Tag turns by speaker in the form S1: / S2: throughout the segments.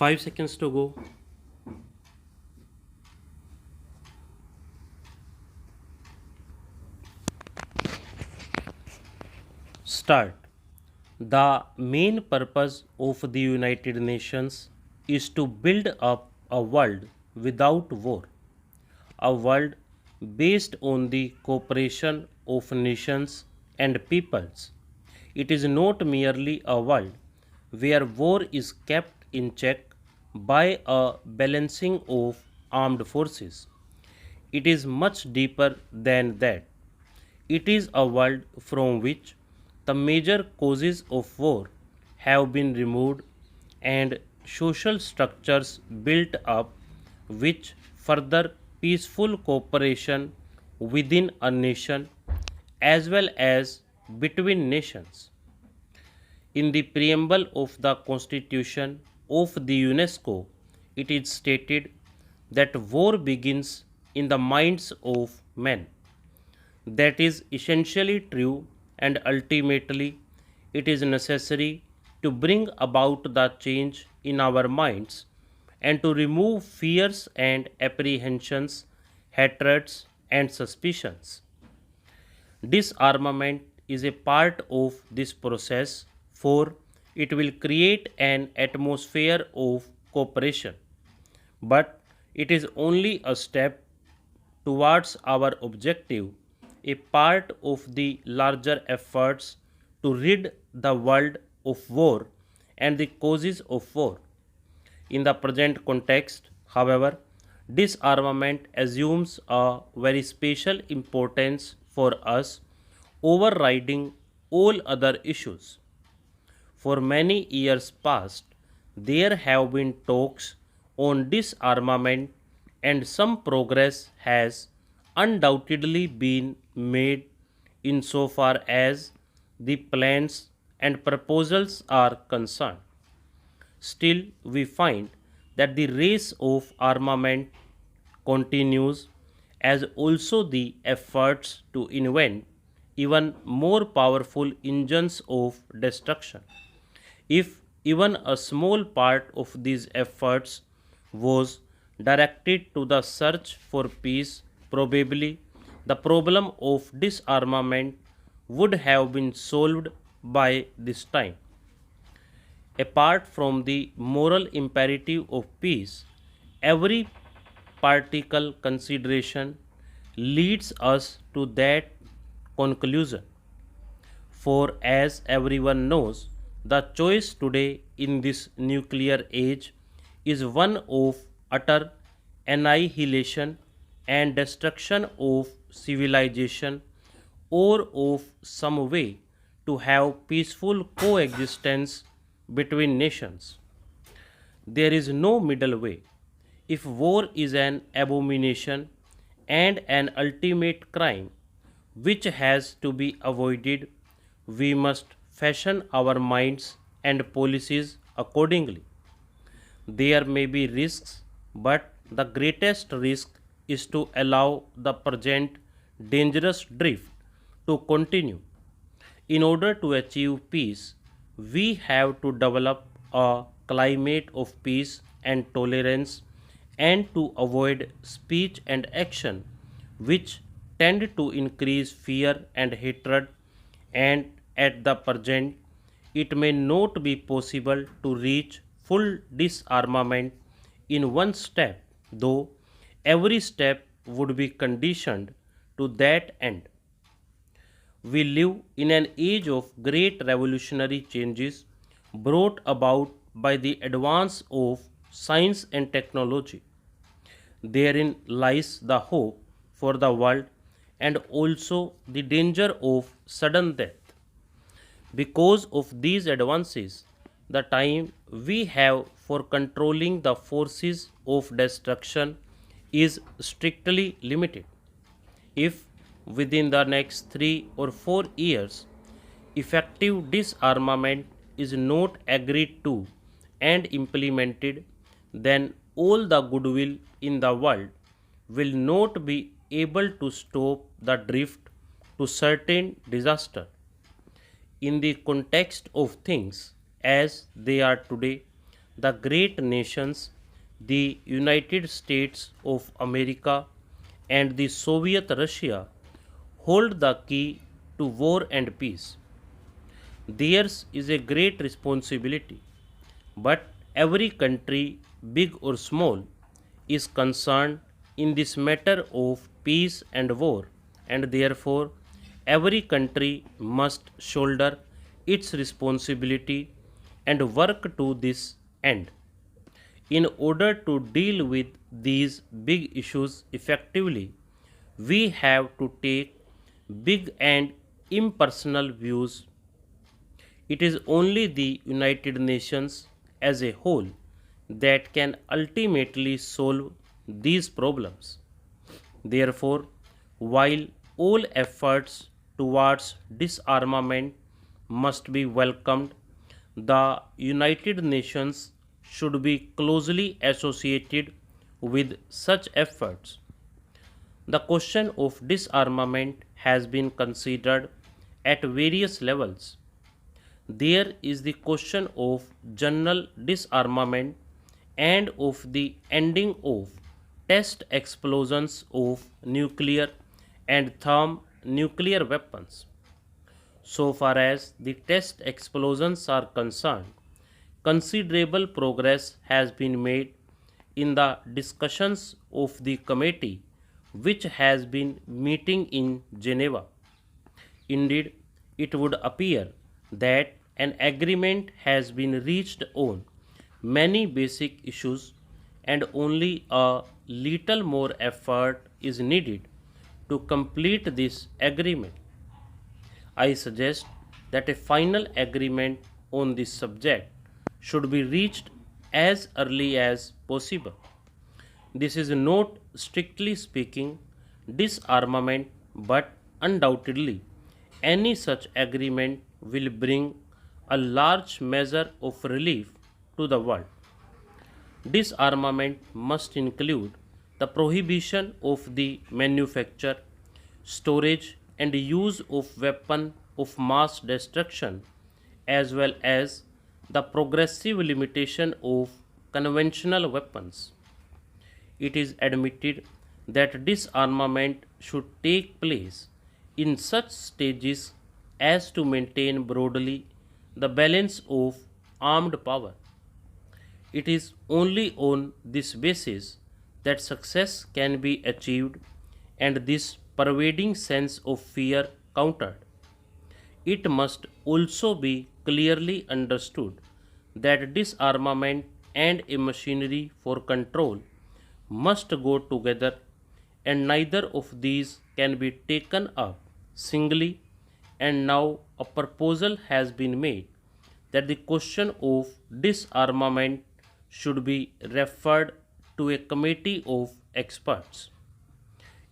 S1: 5 seconds to go. Start. The main purpose of the United Nations is to build up a world without war, a world based on the cooperation of nations and peoples. It is not merely a world where war is kept in check by a balancing of armed forces. It is much deeper than that. It is a world from which the major causes of war have been removed and social structures built up which further peaceful cooperation within a nation as well as between nations. In the preamble of the Constitution of the UNESCO, it is stated that war begins in the minds of men. That is essentially true, and ultimately, it is necessary to bring about the change in our minds and to remove fears and apprehensions, hatreds, and suspicions. Disarmament is a part of this process, for it will create an atmosphere of cooperation. But it is only a step towards our objective, a part of the larger efforts to rid the world of war and the causes of war. In the present context, however, disarmament assumes a very special importance for us, overriding all other issues. For many years past, there have been talks on disarmament, and some progress has undoubtedly been made insofar as the plans and proposals are concerned. Still, we find that the race of armament continues, as also the efforts to invent even more powerful engines of destruction. If even a small part of these efforts was directed to the search for peace, probably the problem of disarmament would have been solved by this time. Apart from the moral imperative of peace, every practical consideration leads us to that conclusion. For as everyone knows, the choice today in this nuclear age is one of utter annihilation and destruction of civilization, or of some way to have peaceful coexistence between nations. There is no middle way. If war is an abomination and an ultimate crime which has to be avoided, we must fashion our minds and policies accordingly. There may be risks, but the greatest risk is to allow the present dangerous drift to continue. In order to achieve peace, we have to develop a climate of peace and tolerance and to avoid speech and action which tend to increase fear and hatred, and at the present it may not be possible to reach full disarmament in one step, though every step would be conditioned to that end. We live in an age of great revolutionary changes brought about by the advance of science and technology. Therein lies the hope for the world and also the danger of sudden death. Because of these advances, the time we have for controlling the forces of destruction is strictly limited. If within the next 3 or 4 years effective disarmament is not agreed to and implemented, then all the goodwill in the world will not be able to stop the drift to certain disaster. In the context of things as they are today, the great nations, the United States of America and the Soviet Russia, hold the key to war and peace. Theirs is a great responsibility, but every country, big or small, is concerned in this matter of peace and war, and therefore every country must shoulder its responsibility and work to this end. In order to deal with these big issues effectively, we have to take big and impersonal views. It is only the United Nations as a whole that can ultimately solve these problems. Therefore, while all efforts towards disarmament must be welcomed, the United Nations should be closely associated with such efforts. The question of disarmament has been considered at various levels. There is the question of general disarmament and of the ending of test explosions of nuclear and thermonuclear weapons. So far as the test explosions are concerned, considerable progress has been made in the discussions of the committee which has been meeting in Geneva. Indeed, it would appear that an agreement has been reached on many basic issues and only a little more effort is needed to complete this agreement. I suggest that a final agreement on this subject should be reached as early as possible. This is not strictly speaking disarmament, but undoubtedly any such agreement will bring a large measure of relief to the world. Disarmament must include the prohibition of the manufacture, storage, and use of weapons of mass destruction, as well as the progressive limitation of conventional weapons. It is admitted that disarmament should take place in such stages as to maintain broadly the balance of armed power. It is only on this basis that success can be achieved and this pervading sense of fear countered. It must also be clearly understood that disarmament and a machinery for control must go together, and neither of these can be taken up singly. And now a proposal has been made that the question of disarmament should be referred to a committee of experts.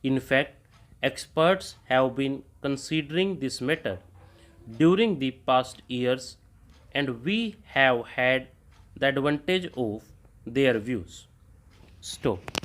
S1: In fact, experts have been considering this matter during the past years, and we have had the advantage of their views. Stop.